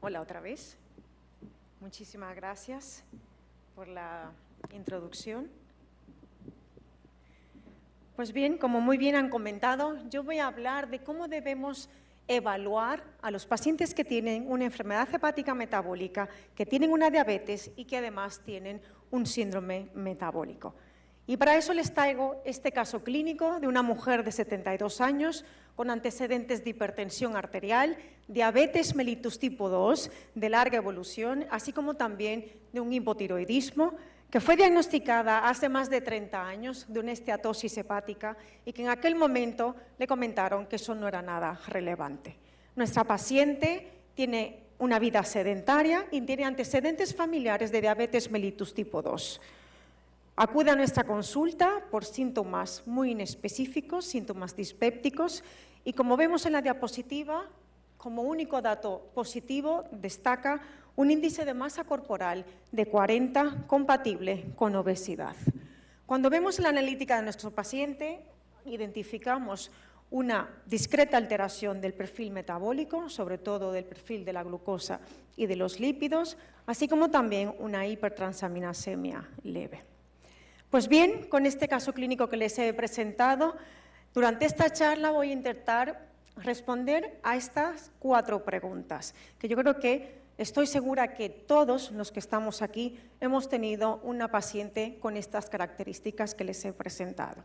Hola otra vez. Muchísimas gracias por la introducción. Pues bien, como muy bien han comentado, yo voy a hablar de cómo debemos evaluar a los pacientes que tienen una enfermedad hepática metabólica, que tienen una diabetes y que además tienen un síndrome metabólico. Y para eso les traigo este caso clínico de una mujer de 72 años con antecedentes de hipertensión arterial, diabetes mellitus tipo 2 de larga evolución, así como también de un hipotiroidismo, que fue diagnosticada hace más de 30 años de una esteatosis hepática y que en aquel momento le comentaron que eso no era nada relevante. Nuestra paciente tiene una vida sedentaria y tiene antecedentes familiares de diabetes mellitus tipo 2. Acude a nuestra consulta por síntomas muy inespecíficos, síntomas dispépticos, y como vemos en la diapositiva, como único dato positivo destaca un índice de masa corporal de 40 compatible con obesidad. Cuando vemos la analítica de nuestro paciente, identificamos una discreta alteración del perfil metabólico, sobre todo del perfil de la glucosa y de los lípidos, así como también una hipertransaminasemia leve. Pues bien, con este caso clínico que les he presentado, durante esta charla voy a intentar responder a estas 4 preguntas, que yo creo que estoy segura que todos los que estamos aquí hemos tenido una paciente con estas características que les he presentado.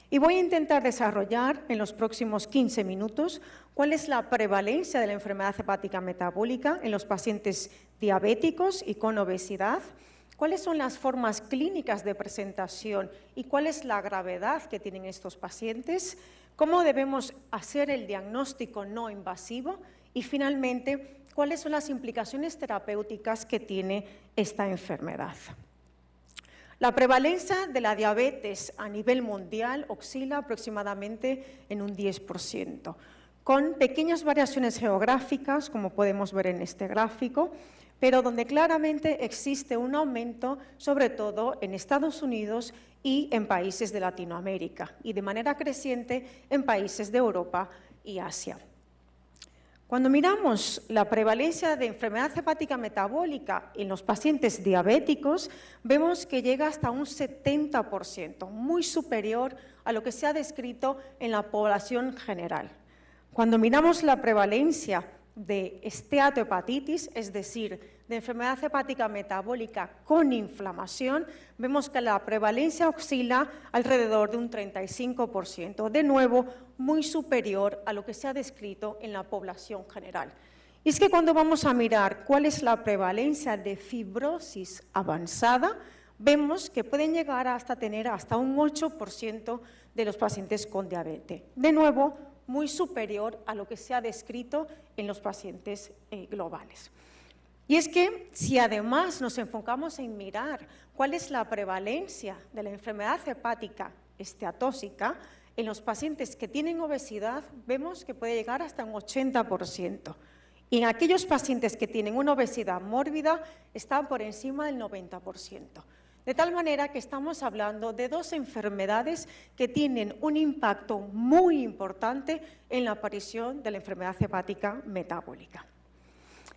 Y voy a intentar desarrollar en los próximos 15 minutos cuál es la prevalencia de la enfermedad hepática metabólica en los pacientes diabéticos y con obesidad, cuáles son las formas clínicas de presentación y cuál es la gravedad que tienen estos pacientes, cómo debemos hacer el diagnóstico no invasivo y finalmente cuáles son las implicaciones terapéuticas que tiene esta enfermedad. La prevalencia de la diabetes a nivel mundial oscila aproximadamente en un 10%, con pequeñas variaciones geográficas, como podemos ver en este gráfico, pero donde claramente existe un aumento, sobre todo en Estados Unidos y en países de Latinoamérica, y de manera creciente en países de Europa y Asia. Cuando miramos la prevalencia de enfermedad hepática metabólica en los pacientes diabéticos, vemos que llega hasta un 70%, muy superior a lo que se ha descrito en la población general. Cuando miramos la prevalencia de esteatohepatitis, es decir, de enfermedad hepática metabólica con inflamación, vemos que la prevalencia oscila alrededor de un 35%, de nuevo muy superior a lo que se ha descrito en la población general. Y es que cuando vamos a mirar cuál es la prevalencia de fibrosis avanzada, vemos que pueden llegar hasta tener hasta un 8% de los pacientes con diabetes. De nuevo, muy superior a lo que se ha descrito en los pacientes globales. Y es que si además nos enfocamos en mirar cuál es la prevalencia de la enfermedad hepática esteatóxica en los pacientes que tienen obesidad, vemos que puede llegar hasta un 80%. Y en aquellos pacientes que tienen una obesidad mórbida, están por encima del 90%. De tal manera que estamos hablando de 2 enfermedades que tienen un impacto muy importante en la aparición de la enfermedad hepática metabólica.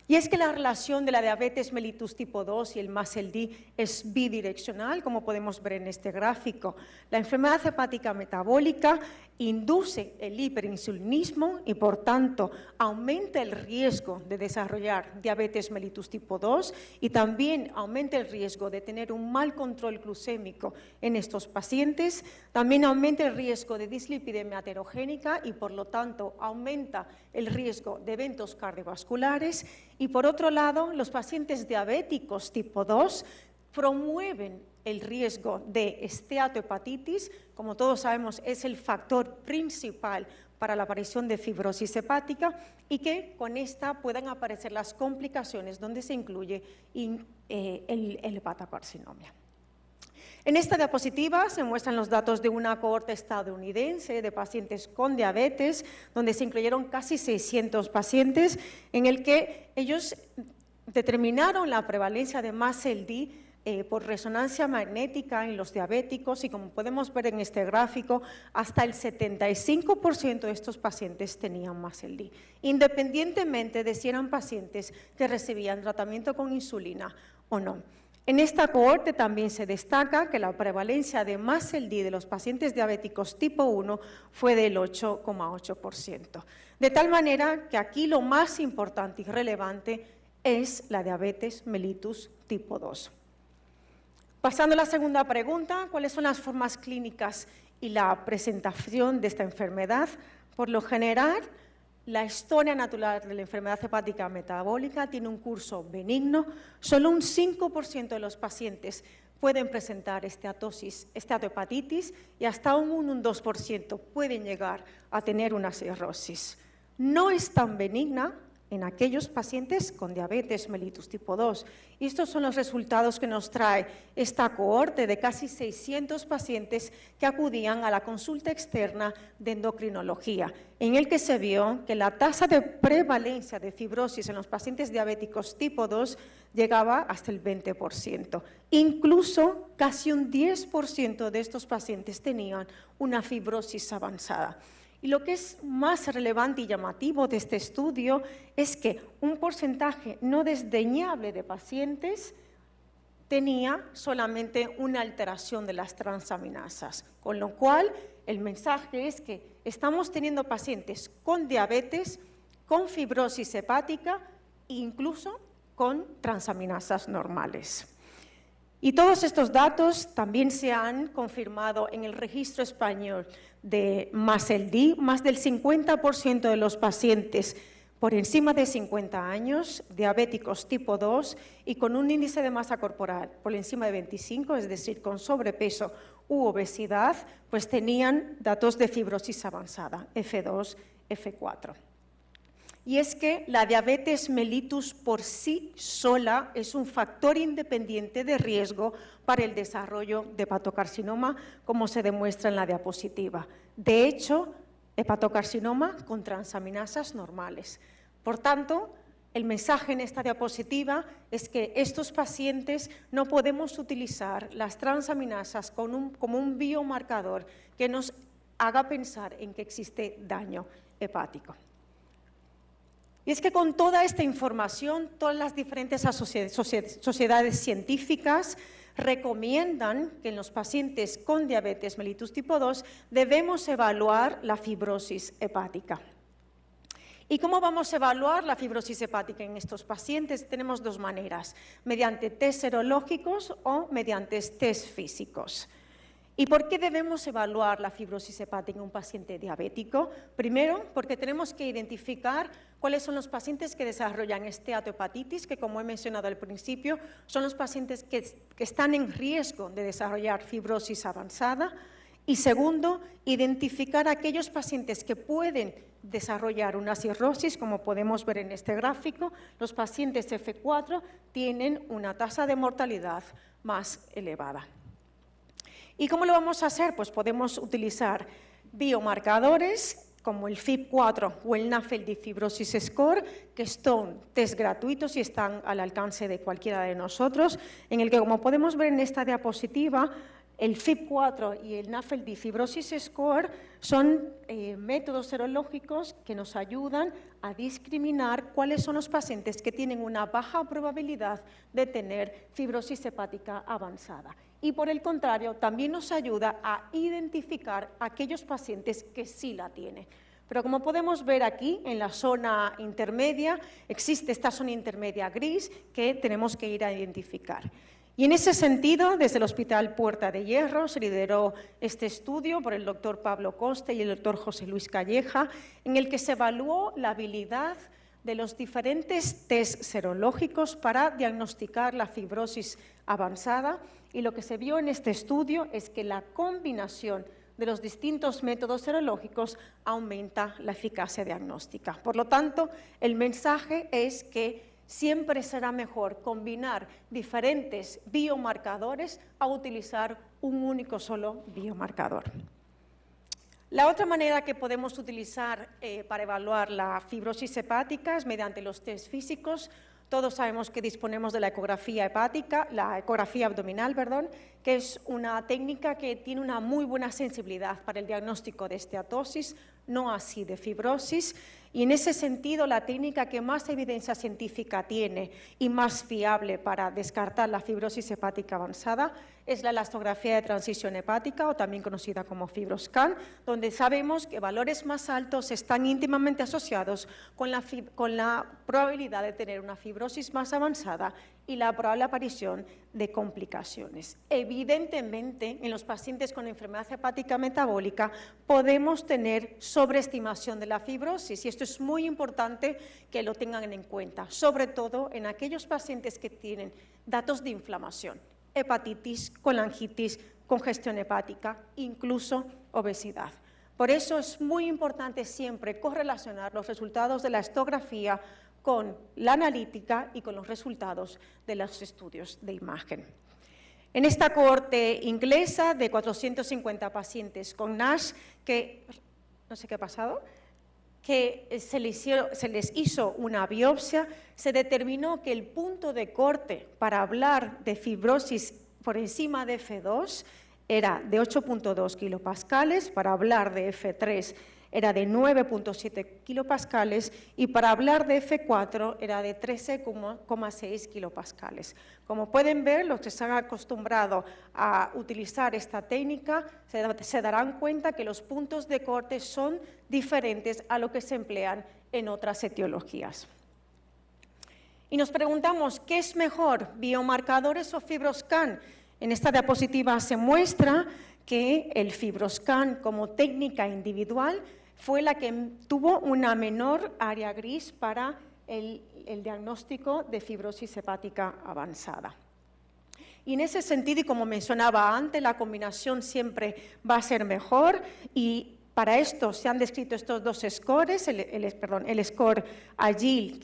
Y es que la relación de la diabetes mellitus tipo 2 y el MASLD es bidireccional, como podemos ver en este gráfico. La enfermedad hepática metabólica induce el hiperinsulinismo y, por tanto, aumenta el riesgo de desarrollar diabetes mellitus tipo 2 y también aumenta el riesgo de tener un mal control glucémico en estos pacientes. También aumenta el riesgo de dislipidemia aterogénica y, por lo tanto, aumenta el riesgo de eventos cardiovasculares. Y por otro lado, los pacientes diabéticos tipo 2 promueven el riesgo de esteatohepatitis, como todos sabemos es el factor principal para la aparición de fibrosis hepática y que con esta puedan aparecer las complicaciones donde se incluye el hepatocarcinoma. En esta diapositiva se muestran los datos de una cohorte estadounidense de pacientes con diabetes, donde se incluyeron casi 600 pacientes, en el que ellos determinaron la prevalencia de MASLD por resonancia magnética en los diabéticos y, como podemos ver en este gráfico, hasta el 75% de estos pacientes tenían muscle D, independientemente de si eran pacientes que recibían tratamiento con insulina o no. En esta cohorte también se destaca que la prevalencia de muscle D de los pacientes diabéticos tipo 1 fue del 8,8%. De tal manera que aquí lo más importante y relevante es la diabetes mellitus tipo 2. Pasando a la segunda pregunta, ¿cuáles son las formas clínicas y la presentación de esta enfermedad? Por lo general, la historia natural de la enfermedad hepática metabólica tiene un curso benigno. Solo un 5% de los pacientes pueden presentar esteatohepatitis y hasta un 2% pueden llegar a tener una cirrosis. No es tan benigna en aquellos pacientes con diabetes mellitus tipo 2. Y estos son los resultados que nos trae esta cohorte de casi 600 pacientes que acudían a la consulta externa de endocrinología, en el que se vio que la tasa de prevalencia de fibrosis en los pacientes diabéticos tipo 2 llegaba hasta el 20%. Incluso casi un 10% de estos pacientes tenían una fibrosis avanzada. Y lo que es más relevante y llamativo de este estudio es que un porcentaje no desdeñable de pacientes tenía solamente una alteración de las transaminasas, con lo cual el mensaje es que estamos teniendo pacientes con diabetes, con fibrosis hepática e incluso con transaminasas normales. Y todos estos datos también se han confirmado en el registro español de muscle D. Más del 50% de los pacientes por encima de 50 años, diabéticos tipo 2 y con un índice de masa corporal por encima de 25, es decir, con sobrepeso u obesidad, pues tenían datos de fibrosis avanzada, F2, F4. Y es que la diabetes mellitus por sí sola es un factor independiente de riesgo para el desarrollo de hepatocarcinoma, como se demuestra en la diapositiva. De hecho, hepatocarcinoma con transaminasas normales. Por tanto, el mensaje en esta diapositiva es que estos pacientes no podemos utilizar las transaminasas como un biomarcador que nos haga pensar en que existe daño hepático. Y es que con toda esta información, todas las diferentes sociedades científicas recomiendan que en los pacientes con diabetes mellitus tipo 2 debemos evaluar la fibrosis hepática. ¿Y cómo vamos a evaluar la fibrosis hepática en estos pacientes? Tenemos dos maneras, mediante test serológicos o mediante test físicos. ¿Y por qué debemos evaluar la fibrosis hepática en un paciente diabético? Primero, porque tenemos que identificar cuáles son los pacientes que desarrollan esteatohepatitis, que como he mencionado al principio, son los pacientes que están en riesgo de desarrollar fibrosis avanzada. Y segundo, identificar aquellos pacientes que pueden desarrollar una cirrosis, como podemos ver en este gráfico. Los pacientes F4 tienen una tasa de mortalidad más elevada. ¿Y cómo lo vamos a hacer? Pues podemos utilizar biomarcadores como el FIB4 o el NAFLD Fibrosis Score, que son test gratuitos y están al alcance de cualquiera de nosotros, en el que, como podemos ver en esta diapositiva, el FIB4 y el NAFLD Fibrosis Score son métodos serológicos que nos ayudan a discriminar cuáles son los pacientes que tienen una baja probabilidad de tener fibrosis hepática avanzada. Y por el contrario, también nos ayuda a identificar aquellos pacientes que sí la tienen. Pero como podemos ver aquí, en la zona intermedia, existe esta zona intermedia gris que tenemos que ir a identificar. Y en ese sentido, desde el Hospital Puerta de Hierro se lideró este estudio por el doctor Pablo Coste y el doctor José Luis Calleja, en el que se evaluó la habilidad de los diferentes test serológicos para diagnosticar la fibrosis avanzada, y lo que se vio en este estudio es que la combinación de los distintos métodos serológicos aumenta la eficacia diagnóstica. Por lo tanto, el mensaje es que siempre será mejor combinar diferentes biomarcadores a utilizar un único solo biomarcador. La otra manera que podemos utilizar para evaluar la fibrosis hepática es mediante los test físicos. Todos sabemos que disponemos de la ecografía hepática, la ecografía abdominal, perdón, que es una técnica que tiene una muy buena sensibilidad para el diagnóstico de esteatosis, no así de fibrosis, y en ese sentido la técnica que más evidencia científica tiene y más fiable para descartar la fibrosis hepática avanzada es la elastografía de transición hepática, o también conocida como FibroScan, donde sabemos que valores más altos están íntimamente asociados con la probabilidad de tener una fibrosis más avanzada y la probable aparición de complicaciones. Evidentemente, en los pacientes con enfermedad hepática metabólica podemos tener sobreestimación de la fibrosis, y esto es muy importante que lo tengan en cuenta, sobre todo en aquellos pacientes que tienen datos de inflamación, hepatitis, colangitis, congestión hepática, incluso obesidad. Por eso es muy importante siempre correlacionar los resultados de la histografía con la analítica y con los resultados de los estudios de imagen. En esta cohorte inglesa de 450 pacientes con NASH, que no sé qué ha pasado, que se les hizo una biopsia, se determinó que el punto de corte para hablar de fibrosis por encima de F2 era de 8.2 kilopascales, para hablar de F3 era de 9.7 kilopascales y para hablar de F4 era de 13,6 kilopascales. Como pueden ver, los que se han acostumbrado a utilizar esta técnica se darán cuenta que los puntos de corte son diferentes a lo que se emplean en otras etiologías. Y nos preguntamos, ¿qué es mejor, biomarcadores o FibroScan? En esta diapositiva se muestra que el FibroScan como técnica individual fue la que tuvo una menor área gris para el diagnóstico de fibrosis hepática avanzada. Y en ese sentido, y como mencionaba antes, la combinación siempre va a ser mejor, y para esto se han descrito estos dos scores, el score AGIL,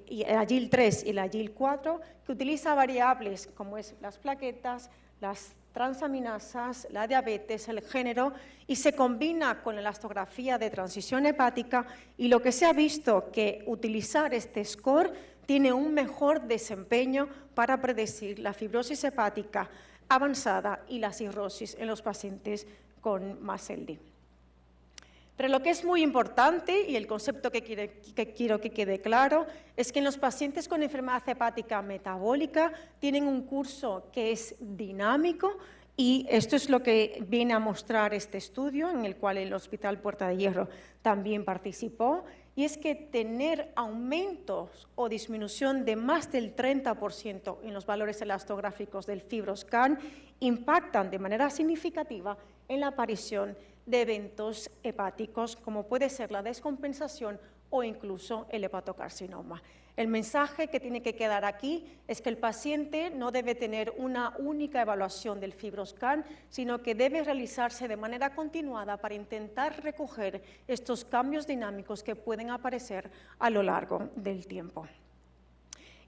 el AGIL 3 y el AGIL 4, que utiliza variables como es las plaquetas, las transaminasas, la diabetes, el género, y se combina con la elastografía de transición hepática, y lo que se ha visto que utilizar este score tiene un mejor desempeño para predecir la fibrosis hepática avanzada y la cirrosis en los pacientes con MASLD. Pero lo que es muy importante, y el concepto que quiero que quede claro, es que en los pacientes con enfermedad hepática metabólica tienen un curso que es dinámico, y esto es lo que viene a mostrar este estudio, en el cual el Hospital Puerta de Hierro también participó, y es que tener aumentos o disminución de más del 30% en los valores elastográficos del FibroScan impactan de manera significativa en la aparición de eventos hepáticos, como puede ser la descompensación o incluso el hepatocarcinoma. El mensaje que tiene que quedar aquí es que el paciente no debe tener una única evaluación del FibroScan, sino que debe realizarse de manera continuada para intentar recoger estos cambios dinámicos que pueden aparecer a lo largo del tiempo.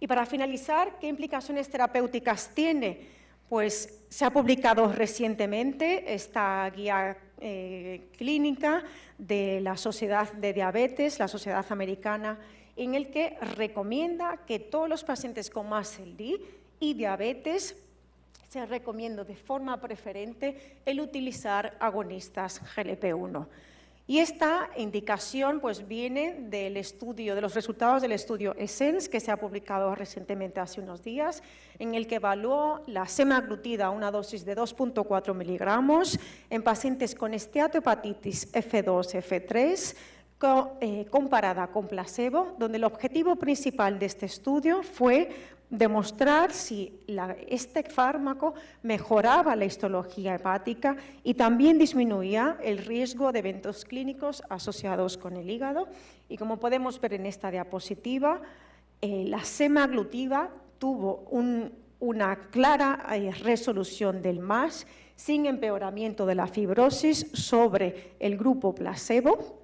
Y para finalizar, ¿qué implicaciones terapéuticas tiene? Pues se ha publicado recientemente esta guía clínica de la Sociedad de Diabetes, la Sociedad Americana, en el que recomienda que todos los pacientes con MASLD y diabetes se recomienda de forma preferente el utilizar agonistas GLP-1. Y esta indicación pues viene del estudio, de los resultados del estudio ESSENCE, que se ha publicado recientemente hace unos días, en el que evaluó la semaglutida a una dosis de 2.4 miligramos en pacientes con esteatohepatitis F2, F3, comparada con placebo, donde el objetivo principal de este estudio fue demostrar si este fármaco mejoraba la histología hepática y también disminuía el riesgo de eventos clínicos asociados con el hígado. Y como podemos ver en esta diapositiva, la semaglutida tuvo una clara resolución del MASH sin empeoramiento de la fibrosis sobre el grupo placebo.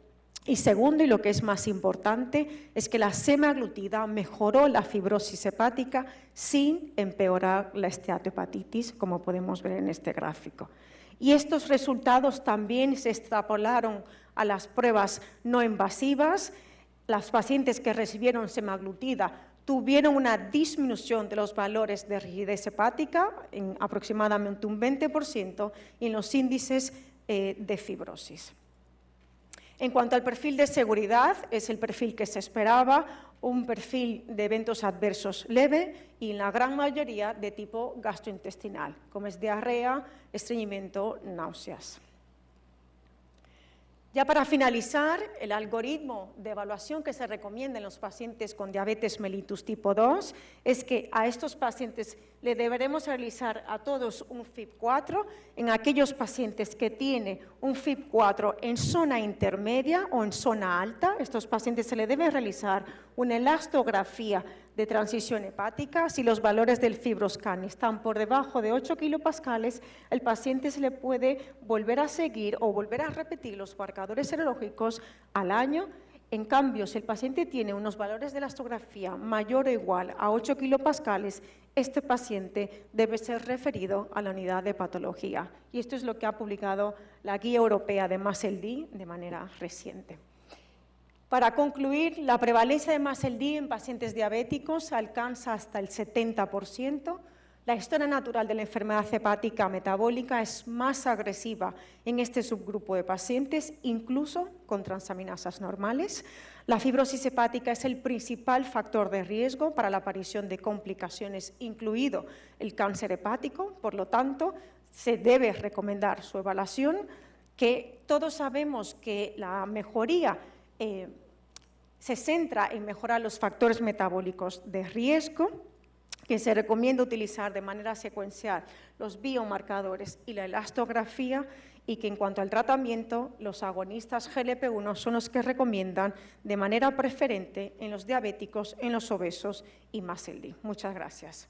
Y segundo, y lo que es más importante, es que la semaglutida mejoró la fibrosis hepática sin empeorar la esteatohepatitis, como podemos ver en este gráfico. Y estos resultados también se extrapolaron a las pruebas no invasivas. Las pacientes que recibieron semaglutida tuvieron una disminución de los valores de rigidez hepática en aproximadamente un 20% y en los índices de fibrosis. En cuanto al perfil de seguridad, es el perfil que se esperaba, un perfil de eventos adversos leve y en la gran mayoría de tipo gastrointestinal, como es diarrea, estreñimiento, náuseas. Ya para finalizar, el algoritmo de evaluación que se recomienda en los pacientes con diabetes mellitus tipo 2 es que a estos pacientes le deberemos realizar a todos un FIB-4 en aquellos pacientes que tienen un FIB-4 en zona intermedia o en zona alta. Estos pacientes se le debe realizar una elastografía de transición hepática. Si los valores del FibroScan están por debajo de 8 kilopascales, el paciente se le puede volver a seguir o volver a repetir los marcadores serológicos al año. En cambio, si el paciente tiene unos valores de elastografía mayor o igual a 8 kilopascales, este paciente debe ser referido a la unidad de patología. Y esto es lo que ha publicado la Guía Europea de MASLD de manera reciente. Para concluir, la prevalencia de MASLD en pacientes diabéticos alcanza hasta el 70%. La historia natural de la enfermedad hepática metabólica es más agresiva en este subgrupo de pacientes, incluso con transaminasas normales. La fibrosis hepática es el principal factor de riesgo para la aparición de complicaciones, incluido el cáncer hepático. Por lo tanto, se debe recomendar su evaluación, que todos sabemos que la mejoría se centra en mejorar los factores metabólicos de riesgo, que se recomienda utilizar de manera secuencial los biomarcadores y la elastografía, y que en cuanto al tratamiento, los agonistas GLP-1 son los que recomiendan de manera preferente en los diabéticos, en los obesos y MASLD. Muchas gracias.